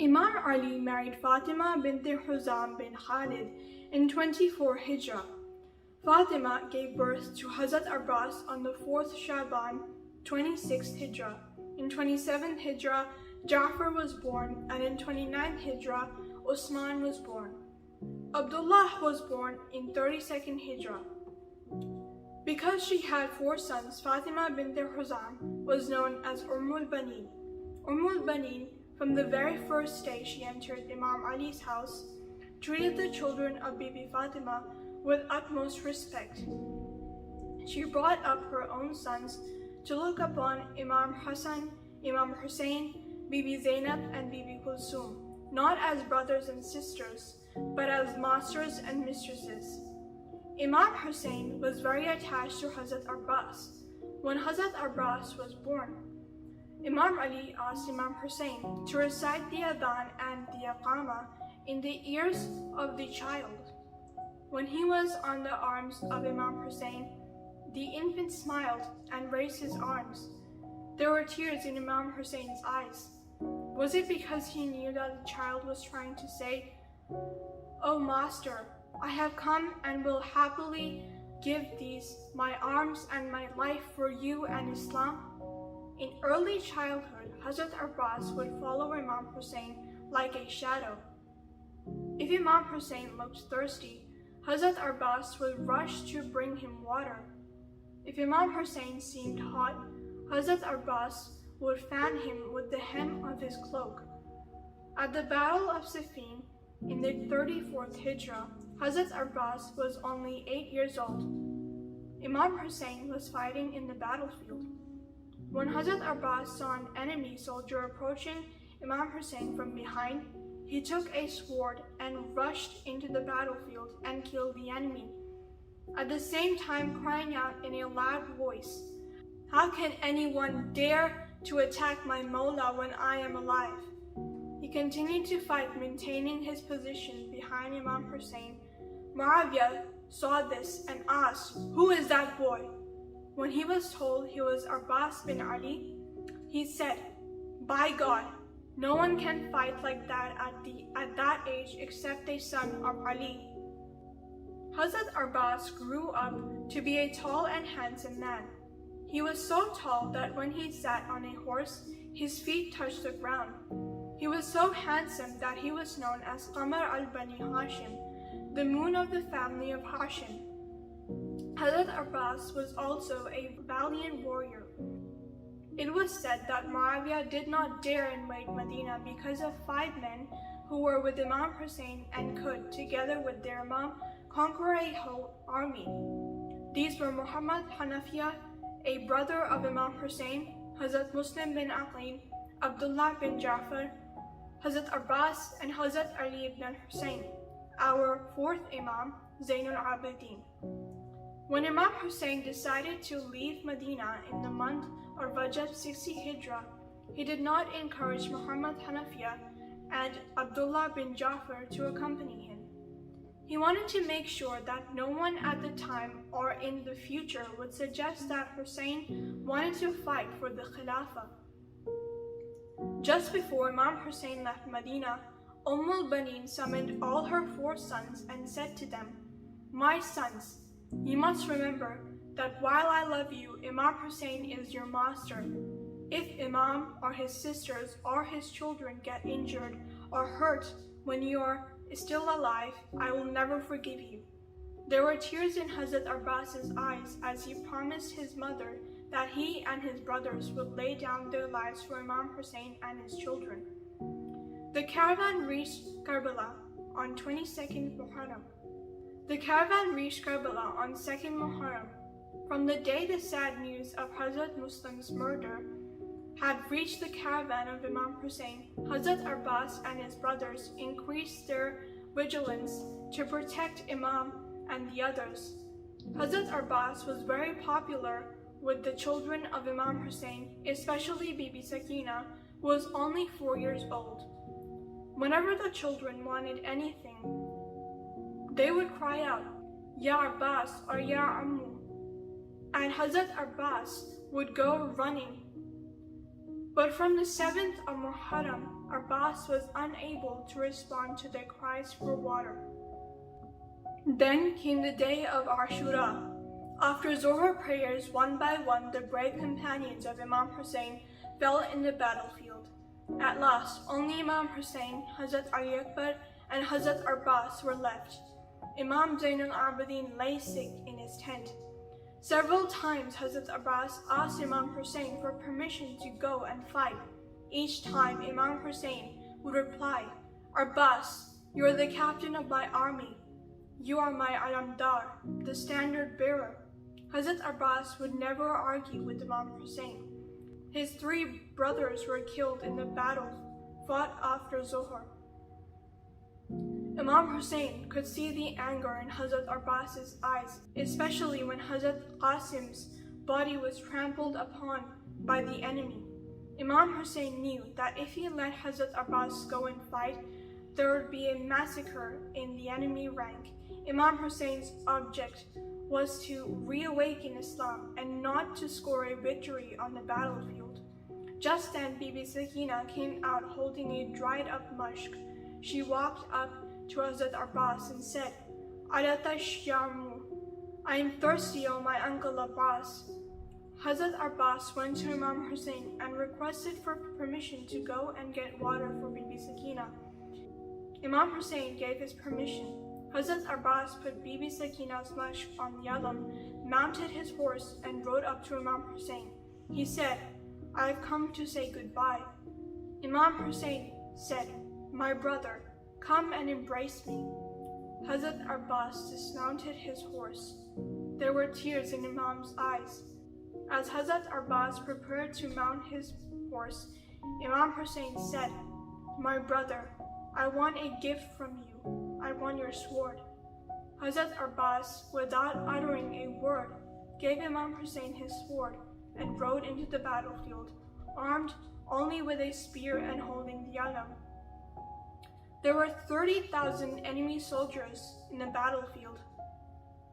Imam Ali married Fatima bint Huzam bin Khalid in 24 Hijrah. Fatima gave birth to Hazrat Abbas on the 4th Shaban, 26th Hijrah. In 27th Hijrah, Jaffer was born, and in 29th Hijrah, Usman was born. Abdullah was born in 32nd Hijrah. Because she had 4 sons, Fatima bint Huzam was known as Banin. Banin, from the very first day she entered Imam Ali's house, treated the children of Bibi Fatima with utmost respect. She brought up her own sons to look upon Imam Hassan, Imam Hussain, Bibi Zainab, and Bibi Kulsum, not as brothers and sisters, but as masters and mistresses. Imam Hussain was very attached to Hazrat Abbas. When Hazrat Abbas was born, Imam Ali asked Imam Hussain to recite the adhan and the aqama in the ears of the child. When he was on the arms of Imam Hussain, the infant smiled and raised his arms. There were tears in Imam Hussein's eyes. Was it because he knew that the child was trying to say, "O Master, I have come and will happily give these my arms and my life for you and Islam"? In early childhood, Hazrat Abbas would follow Imam Hussain like a shadow. If Imam Hussain looked thirsty, Hazrat Abbas would rush to bring him water. If Imam Hussain seemed hot, Hazrat Abbas would fan him with the hem of his cloak. At the Battle of Siffin in the 34th Hijrah, Hazrat Abbas was only 8 years old. Imam Hussain was fighting in the battlefield. When Hazrat Abbas saw an enemy soldier approaching Imam Hussain from behind, he took a sword and rushed into the battlefield and killed the enemy, at the same time crying out in a loud voice, "How can anyone dare to attack my Mawla when I am alive?" He continued to fight, maintaining his position behind Imam Hussain. Muawiyah saw this and asked, "Who is that boy?" When he was told he was Abbas bin Ali, he said, "By God, no one can fight like that at that age except a son of Ali." Hazrat Abbas grew up to be a tall and handsome man. He was so tall that when he sat on a horse, his feet touched the ground. He was so handsome that he was known as Qamar al-Bani Hashim, the moon of the family of Hashim. Hazrat Abbas was also a valiant warrior. It was said that Muawiyah did not dare invade Medina because of 5 men who were with Imam Hussain and could, together with their Imam, conquer a whole army. These were Muhammad Hanafiya, a brother of Imam Hussain, Hazrat Muslim bin Aqil, Abdullah bin Jaffer, Hazrat Abbas, and Hazrat Ali ibn Hussain, our 4th Imam, Zainul Abidin. When Imam Hussain decided to leave Medina in the month of Rajab 60 Hijrah, he did not encourage Muhammad Hanafiya and Abdullah bin Jaffer to accompany him. He wanted to make sure that no one at the time or in the future would suggest that Hussain wanted to fight for the Khilafah. Just before Imam Hussain left Medina, al-Banin summoned all her 4 sons and said to them, "My sons, you must remember that while I love you, Imam Hussain is your master. If Imam or his sisters or his children get injured or hurt when you are still alive, I will never forgive you." There were tears in Hazrat Abbas's eyes as he promised his mother that he and his brothers would lay down their lives for Imam Hussain and his children. The caravan reached Karbala on 22nd Muharram. The caravan reached Karbala on 2nd Muharram. From the day the sad news of Hazrat Muslim's murder had reached the caravan of Imam Hussain, Hazrat Abbas and his brothers increased their vigilance to protect Imam and the others. Hazrat Abbas was very popular with the children of Imam Hussain, especially Bibi Sakina, who was only 4 years old. Whenever the children wanted anything, they would cry out, "Ya Abbas" or "Ya Ammu," and Hazrat Abbas would go running. But from the 7th of Muharram, Abbas was unable to respond to their cries for water. Then came the day of Ashura. After Zohar prayers, one by one, the brave companions of Imam Hussain fell in the battlefield. At last, only Imam Hussain, Hazrat Ali Akbar, and Hazrat Abbas were left. Imam Zainul Abidin lay sick in his tent. Several times Hazrat Abbas asked Imam Hussain for permission to go and fight. Each time Imam Hussain would reply, "Abbas, you are the captain of my army. You are my Alamdar, the standard bearer." Hazrat Abbas would never argue with Imam Hussain. His 3 brothers were killed in the battle fought after Zohar. Imam Hussain could see the anger in Hazrat Abbas's eyes, especially when Hazrat Qasim's body was trampled upon by the enemy. Imam Hussain knew that if he let Hazrat Abbas go and fight, there would be a massacre in the enemy rank. Imam Hussein's object was to reawaken Islam and not to score a victory on the battlefield. Just then, Bibi Sakina came out holding a dried up mushk. She walked up to Hazrat Abbas and said, "Alatash Yamu, I am thirsty, O my uncle Abbas." Hazrat Abbas went to Imam Hussain and requested for permission to go and get water for Bibi Sakina. Imam Hussain gave his permission. Hazrat Abbas put Bibi Sakina's mushk on the alam, mounted his horse, and rode up to Imam Hussain. He said, "I have come to say goodbye." Imam Hussain said, "My brother, come and embrace me." Hazrat Abbas dismounted his horse. There were tears in Imam's eyes. As Hazrat Abbas prepared to mount his horse, Imam Hussain said, "My brother, I want a gift from you. I want your sword." Hazrat Abbas, without uttering a word, gave Imam Hussain his sword and rode into the battlefield, armed only with a spear and holding the alam. There were 30,000 enemy soldiers in the battlefield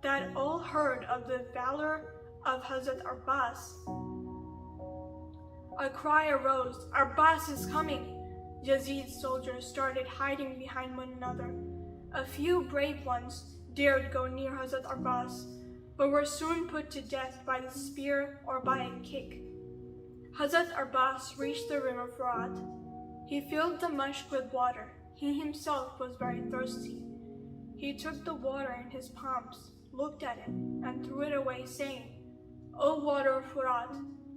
that all heard of the valor of Hazrat Abbas. A cry arose, "Abbas is coming!" Yazid's soldiers started hiding behind one another. A few brave ones dared go near Hazrat Abbas, but were soon put to death by the spear or by a kick. Hazrat Abbas reached the river Furat. He filled the mushk with water. He himself was very thirsty. He took the water in his palms, looked at it, and threw it away, saying, "O water of Furat,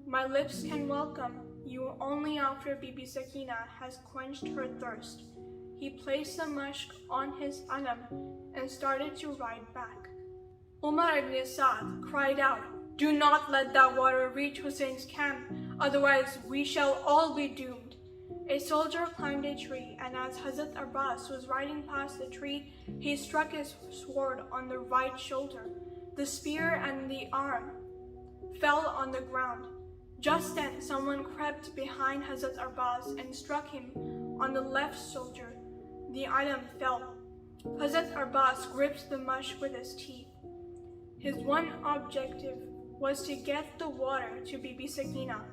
my lips can welcome you only after Bibi Sakina has quenched her thirst." He placed the mushk on his alam and started to ride back. Umar ibn Sa'd cried out, "Do not let that water reach Hussein's camp, otherwise we shall all be doomed." A soldier climbed a tree, and as Hazrat Abbas was riding past the tree, he struck his sword on the right shoulder. The spear and the arm fell on the ground. Just then, someone crept behind Hazrat Abbas and struck him on the left shoulder. The alam fell. Hazrat Abbas gripped the mushk with his teeth. His one objective was to get the water to Bibi Sakina.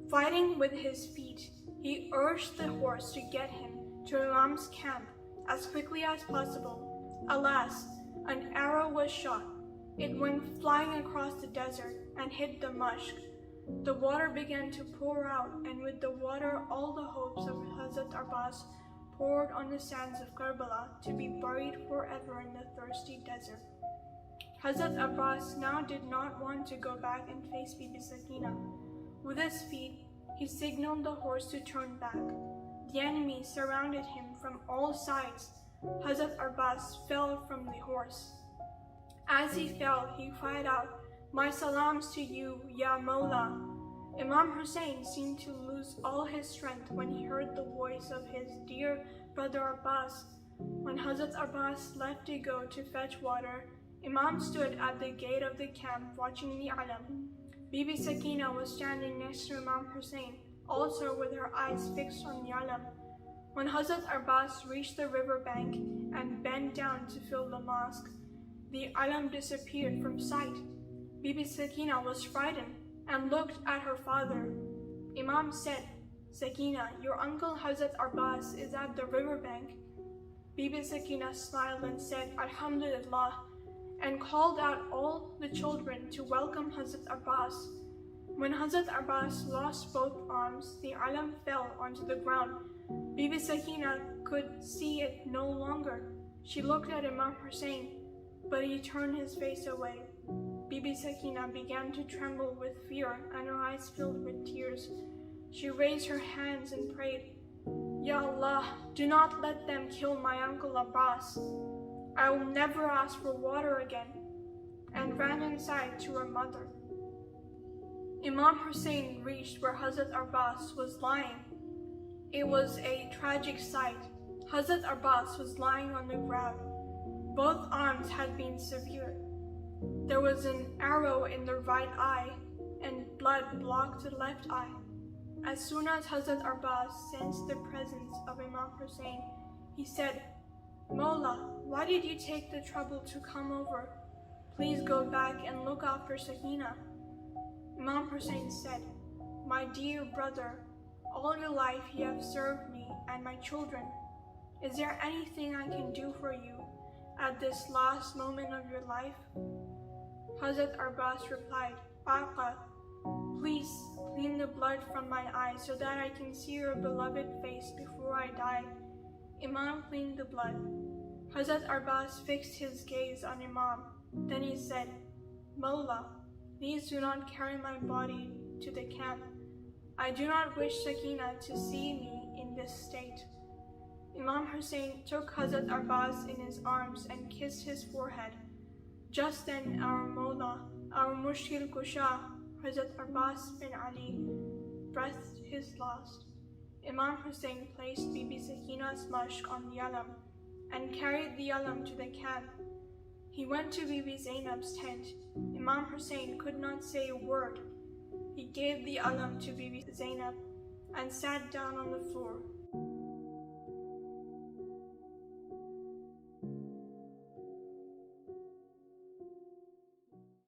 Fighting with his feet, he urged the horse to get him to Imam's camp as quickly as possible. Alas, an arrow was shot. It went flying across the desert and hit the mushk. The water began to pour out, and with the water all the hopes of Hazrat Abbas poured on the sands of Karbala to be buried forever in the thirsty desert. Hazrat Abbas now did not want to go back and face Bibi Sakina. With his feet, he signaled the horse to turn back. The enemy surrounded him from all sides. Hazrat Abbas fell from the horse. As he fell, he cried out, "My salams to you, Ya Mawla." Imam Hussain seemed to lose all his strength when he heard the voice of his dear brother Abbas. When Hazrat Abbas left to go to fetch water, Imam stood at the gate of the camp watching the alam. Bibi Sakina was standing next to Imam Hussain, also with her eyes fixed on the alam. When Hazrat Abbas reached the river bank and bent down to fill the mosque, the alam disappeared from sight. Bibi Sakina was frightened and looked at her father. Imam said, Sakina, your uncle Hazrat Abbas is at the riverbank. Bibi Sakina smiled and said, Alhamdulillah, and called out all the children to welcome Hazrat Abbas. When Hazrat Abbas lost both arms, the alam fell onto the ground. Bibi Sakina could see it no longer. She looked at Imam Hussain, but he turned his face away. Bibi Sakina began to tremble with fear and her eyes filled with tears. She raised her hands and prayed, Ya Allah, do not let them kill my uncle Abbas. I will never ask for water again, and ran inside to her mother. Imam Hussain reached where Hazrat Abbas was lying. It was a tragic sight. Hazrat Abbas was lying on the ground. Both arms had been severed. There was an arrow in the right eye, and blood blocked the left eye. As soon as Hazrat Abbas sensed the presence of Imam Hussain, he said, Mawla, why did you take the trouble to come over? Please go back and look after Sakina. Imam Hussain said, My dear brother, all your life you have served me and my children. Is there anything I can do for you at this last moment of your life? Hazrat Abbas replied, Aqa, please clean the blood from my eyes so that I can see your beloved face before I die. Imam cleaned the blood. Hazrat Abbas fixed his gaze on Imam. Then he said, Mawla, please do not carry my body to the camp. I do not wish Sakina to see me in this state. Imam Hussain took Hazrat Abbas in his arms and kissed his forehead. Just then our Mawla, our Mushkil Kusha, Hazrat Abbas bin Ali, breathed his last. Imam Hussain placed Bibi Sakina's mashk on the alam and carried the alam to the camp. He went to Bibi Zainab's tent. Imam Hussain could not say a word. He gave the alam to Bibi Zainab and sat down on the floor.